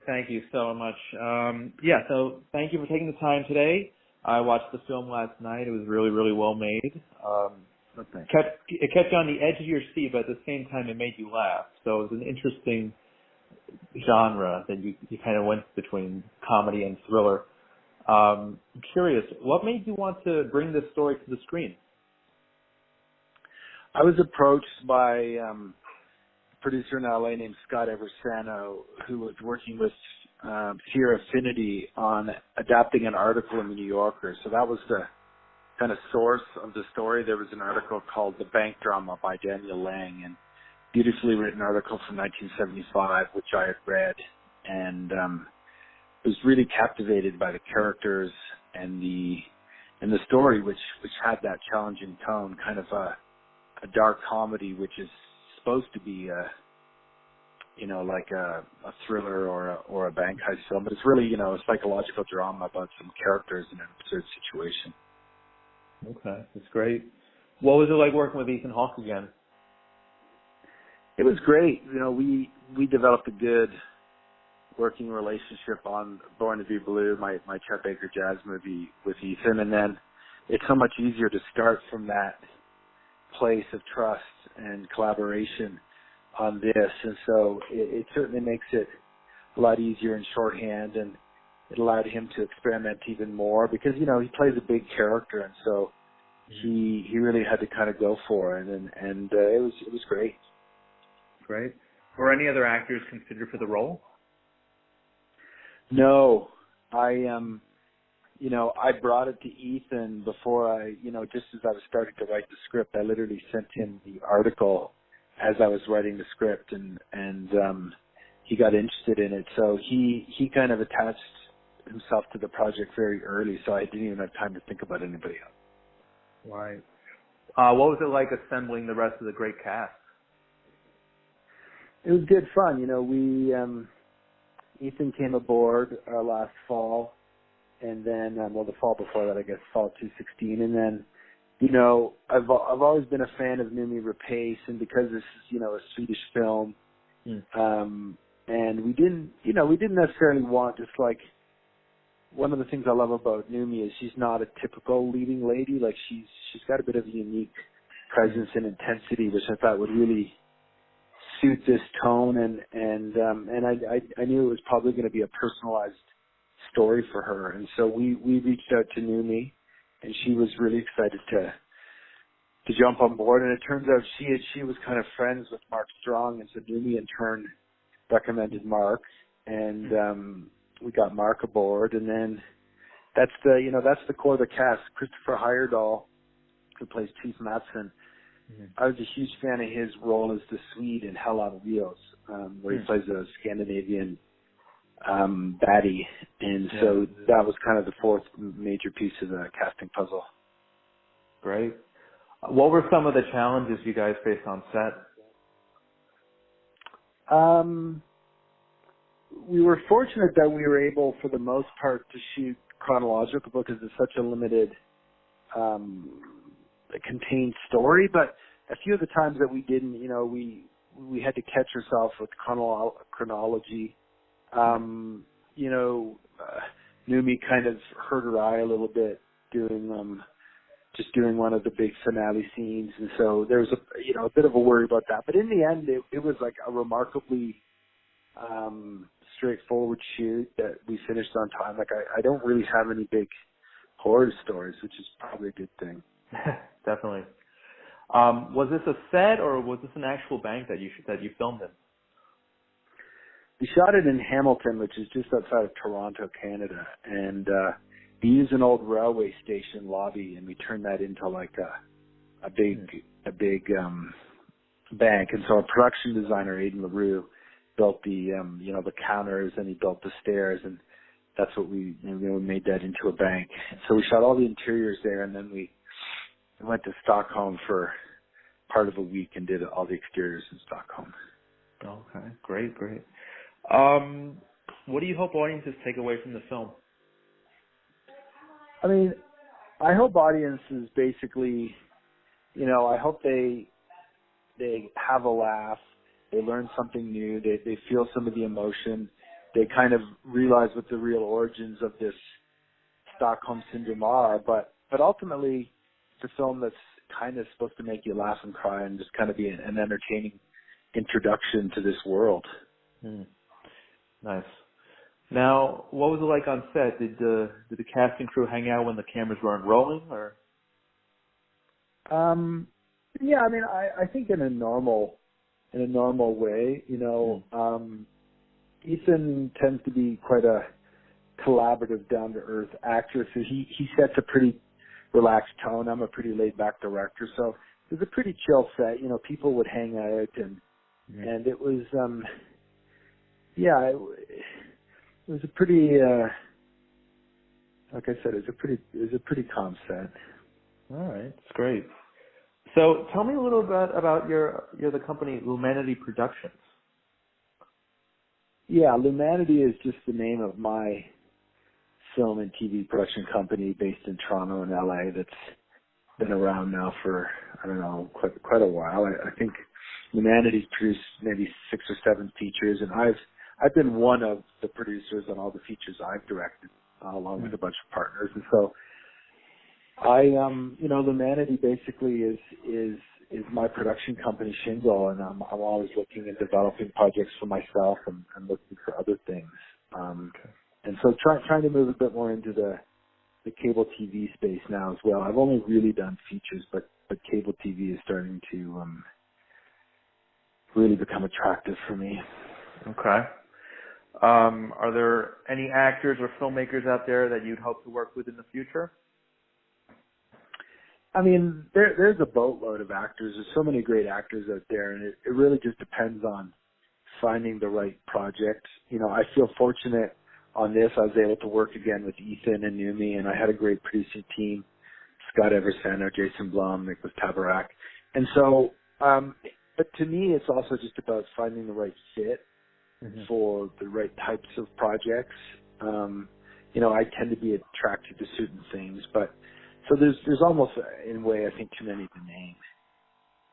Thank you so much. Yeah, so thank you for taking the time today. I watched the film last night. It was really, really well made. Okay. It kept you on the edge of your seat, but at the same time, it made you laugh. So it was an interesting genre that you kind of went between comedy and thriller. I'm curious, what made you want to bring this story to the screen? I was approached by a producer in LA named Scott Eversano, who was working with Fear Affinity on adapting an article in the New Yorker. So that was the kind of source of the story. There was an article called The Bank Drama by Daniel Lang, and beautifully written article from 1975, which I had read, and was really captivated by the characters and the story, which had that challenging tone, kind of a dark comedy, which is supposed to be like a thriller or a bank heist film, but it's really a psychological drama about some characters in an absurd situation. Okay, that's great. What was it like working with Ethan Hawke again? It was great. We developed a good working relationship on Born to Be Blue, my Chet Baker jazz movie with Ethan, and then it's so much easier to start from that place of trust and collaboration on this, and so it certainly makes it a lot easier in shorthand, and it allowed him to experiment even more because he plays a big character, and so he really had to kind of go for it, and it was great. Great. Were any other actors considered for the role? No, I brought it to Ethan before just as I was starting to write the script. I literally sent him the article as I was writing the script, and he got interested in it. So he kind of attached himself to the project very early, so I didn't even have time to think about anybody else. Right. What was it like assembling the rest of the great cast? It was good fun. Ethan came aboard last fall, and then, the fall before that, I guess, fall 2016, and then, I've always been a fan of Noomi Rapace, and because this is, a Swedish film, and we didn't necessarily want just like, one of the things I love about Noomi is she's not a typical leading lady. Like she's got a bit of a unique presence and intensity, which I thought would really suit this tone, and I knew it was probably going to be a personalized story for her, and so we reached out to Noomi, and she was really excited to jump on board, and it turns out she was kind of friends with Mark Strong, and so Noomi in turn recommended Mark, and we got Mark aboard, and then that's the core of the cast. Christopher Heyerdahl, who plays Chief Matson. I was a huge fan of his role as the Swede in Hell on Wheels, where he plays a Scandinavian baddie, and so that was kind of the fourth major piece of the casting puzzle. Great. What were some of the challenges you guys faced on set? We were fortunate that we were able, for the most part, to shoot chronological because it's such a limited, contained story. But a few of the times that we didn't, we had to catch ourselves with chronology. Noomi kind of hurt her eye a little bit doing one of the big finale scenes, and so there was a bit of a worry about that. But in the end, it was like a remarkably straightforward shoot that we finished on time. Like I don't really have any big horror stories, which is probably a good thing. Definitely. Was this a set or was this an actual bank that you filmed in? We shot it in Hamilton, which is just outside of Toronto, Canada, and we used an old railway station lobby, and we turned that into like a big bank. And so our production designer, Aidan LaRue, built the counters, and he built the stairs, and that's what we made that into a bank. So we shot all the interiors there, and then we went to Stockholm for part of a week and did all the exteriors in Stockholm. Okay, great. What do you hope audiences take away from the film? I mean, I hope audiences basically, I hope they have a laugh, they learn something new, they feel some of the emotion, they kind of realize what the real origins of this Stockholm syndrome are. But ultimately, it's a film that's kind of supposed to make you laugh and cry and just kind of be an entertaining introduction to this world. Nice. Now, what was it like on set? Did the casting crew hang out when the cameras weren't rolling, or? Yeah, I mean, I think in a normal way, you know, Ethan tends to be quite a collaborative, down to earth actor, so he sets a pretty relaxed tone. I'm a pretty laid back director, so it was a pretty chill set. You know, people would hang out and it was it was a pretty like I said, it was a pretty calm set. All right, that's great. So tell me a little bit about the company Lumanity Productions. Yeah, Lumanity is just the name of my film and TV production company based in Toronto and LA that's been around now for, I don't know, quite a while. I think Lumanity's produced maybe 6 or 7 features, and I've been one of the producers on all the features I've directed, along with a bunch of partners. And so you know, Lumanity basically is my production company shingle, and I'm always looking and developing projects for myself and looking for other things. And so trying to move a bit more into the cable TV space now as well. I've only really done features, but cable TV is starting to really become attractive for me. Okay. Are there any actors or filmmakers out there that you'd hope to work with in the future? I mean, there's a boatload of actors. There's so many great actors out there, and it really just depends on finding the right project. You know, I feel fortunate on this. I was able to work again with Ethan and Numi, and I had a great producing team, Scott Eversender, Jason Blum, Nicholas Tabarak. And so, but to me, it's also just about finding the right fit for the right types of projects. You know, I tend to be attracted to certain things, but so there's almost, in a way, I think, too many to name.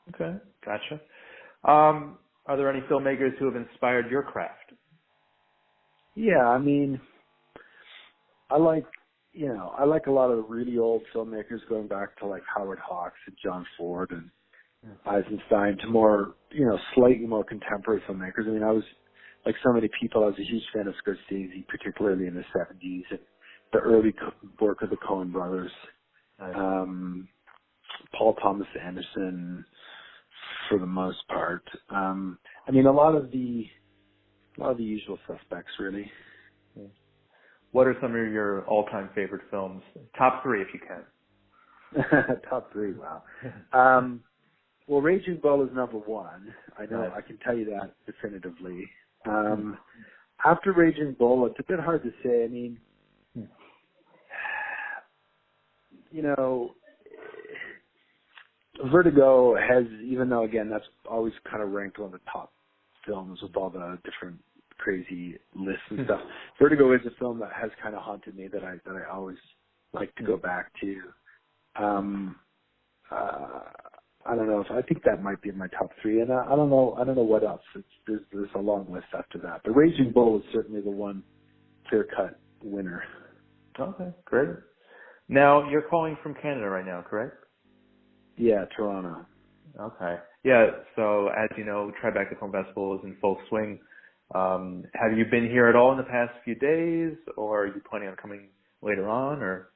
Okay, gotcha. Are there any filmmakers who have inspired your craft? Yeah, I mean, I like a lot of the really old filmmakers, going back to like Howard Hawks and John Ford and Eisenstein, to more, you know, slightly more contemporary filmmakers. I mean, I was, like so many people, I was a huge fan of Scorsese, particularly in the 70s, and the early work of the Coen brothers. Paul Thomas Anderson, for the most part. I mean, a lot of the usual suspects, really. What are some of your all-time favorite films? Top 3, if you can. Top 3, wow. Well, Raging Bull is number 1. I know, I can tell you that definitively. After Raging Bull, it's a bit hard to say. I mean, you know, Vertigo has, even though, again, that's always kind of ranked one of the top films with all the different crazy lists and stuff. Vertigo is a film that has kind of haunted me, that I always like to go back to. I don't know, I think that might be in my top 3, and I don't know what else. There's a long list after that. But Raging Bull is certainly the one clear-cut winner. Okay, great. Now, you're calling from Canada right now, correct? Yeah, Toronto. Okay. Yeah, so as you know, Tribeca Film Festival is in full swing. Have you been here at all in the past few days, or are you planning on coming later on, or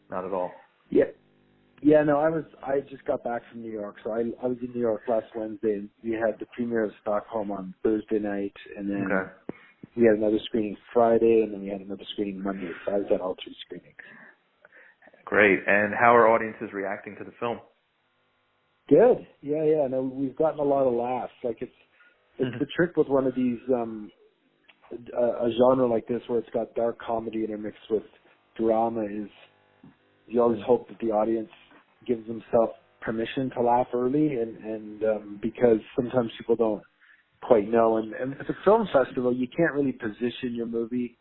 not at all? Yeah, no, I just got back from New York, so I was in New York last Wednesday, and we had the premiere of Stockholm on Thursday night, and then we had another screening Friday, and then we had another screening Monday, so I was at all 3 screenings. Great. And how are audiences reacting to the film? Good. Yeah. No, we've gotten a lot of laughs. Like it's the trick with one of these a genre like this, where it's got dark comedy intermixed with drama, is you always hope that the audience gives themselves permission to laugh early, and because sometimes people don't quite know. And at the film festival, you can't really position your movie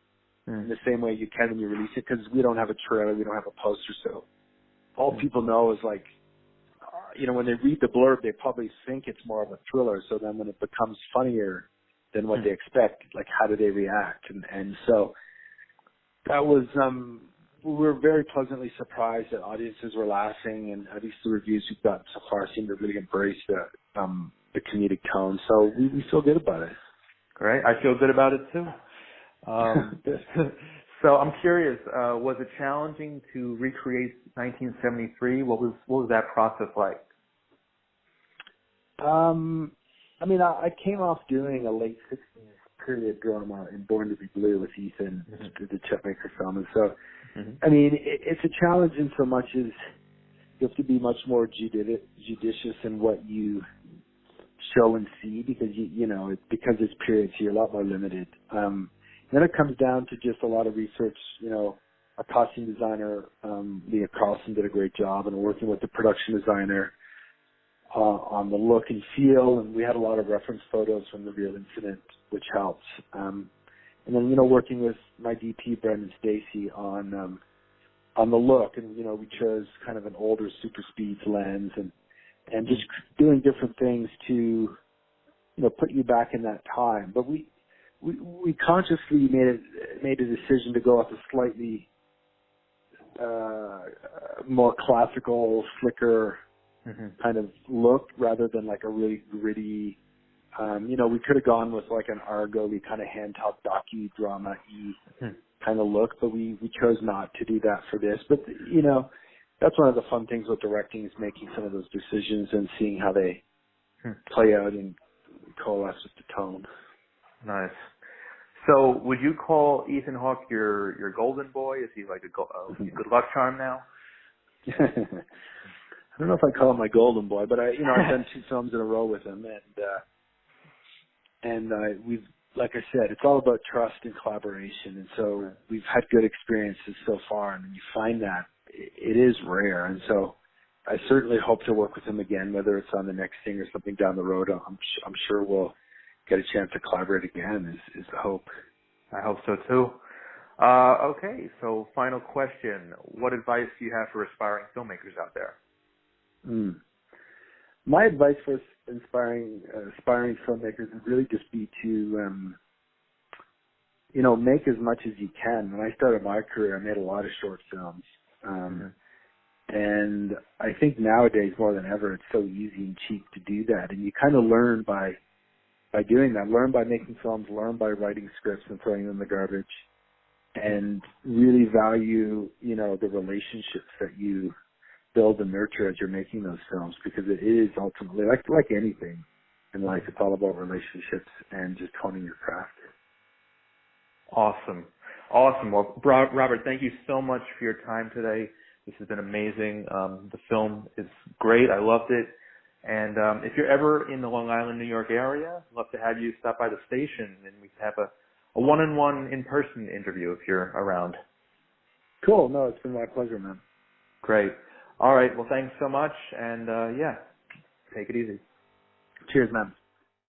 in the same way you can when you release it, because we don't have a trailer, we don't have a poster, so all people know is like, you know, when they read the blurb, they probably think it's more of a thriller. So then when it becomes funnier, than what they expect. Like, how do they react? And so that was, we were very pleasantly surprised that audiences were laughing, and at least the reviews we've gotten so far seem to really embrace the comedic tone. So we feel good about it. Great. I feel good about it too. So I'm curious, was it challenging to recreate 1973? What was that process like? I mean, I came off doing a late 60s period drama in Born to be Blue with Ethan, the Tribeca film. And so, I mean, it's a challenge in so much as you have to be much more judicious in what you show and see, because, because it's period, so you're a lot more limited. Then it comes down to just a lot of research. Our costume designer, Leah Carlson, did a great job, and working with the production designer on the look and feel, and we had a lot of reference photos from the real incident, which helps. And then, working with my DP, Brendan Stacy, on the look, and, we chose kind of an older super speed lens, and just doing different things to, put you back in that time. But we consciously made a decision to go with a slightly more classical, slicker kind of look, rather than like a really gritty. We could have gone with like an Argo-y kind of hand-held docudrama-y kind of look, but we chose not to do that for this. But that's one of the fun things with directing, is making some of those decisions and seeing how they play out and coalesce with the tone. Nice. So, would you call Ethan Hawke your golden boy? Is he like a good luck charm now? I don't know if I call him my golden boy, but I've done 2 films in a row with him, and we've, like I said, it's all about trust and collaboration, and so we've had good experiences so far, and when you find that, it is rare, and so I certainly hope to work with him again, whether it's on the next thing or something down the road. I'm sure we'll get a chance to collaborate again, is the hope. I hope so too. Okay, so final question. What advice do you have for aspiring filmmakers out there? My advice for aspiring filmmakers would really just be to, make as much as you can. When I started my career, I made a lot of short films. And I think nowadays, more than ever, it's so easy and cheap to do that. And you kind of learn by doing that, learn by making films, learn by writing scripts and throwing them in the garbage, and really value, the relationships that you build and nurture as you're making those films, because it is ultimately, like anything in life, it's all about relationships and just honing your craft. Awesome. Well, Robert, thank you so much for your time today. This has been amazing. The film is great. I loved it. And if you're ever in the Long Island, New York area, I'd love to have you stop by the station, and we can have a one-on-one in-person interview if you're around. Cool. No, it's been my pleasure, man. Great. All right. Well, thanks so much. And, take it easy. Cheers, man.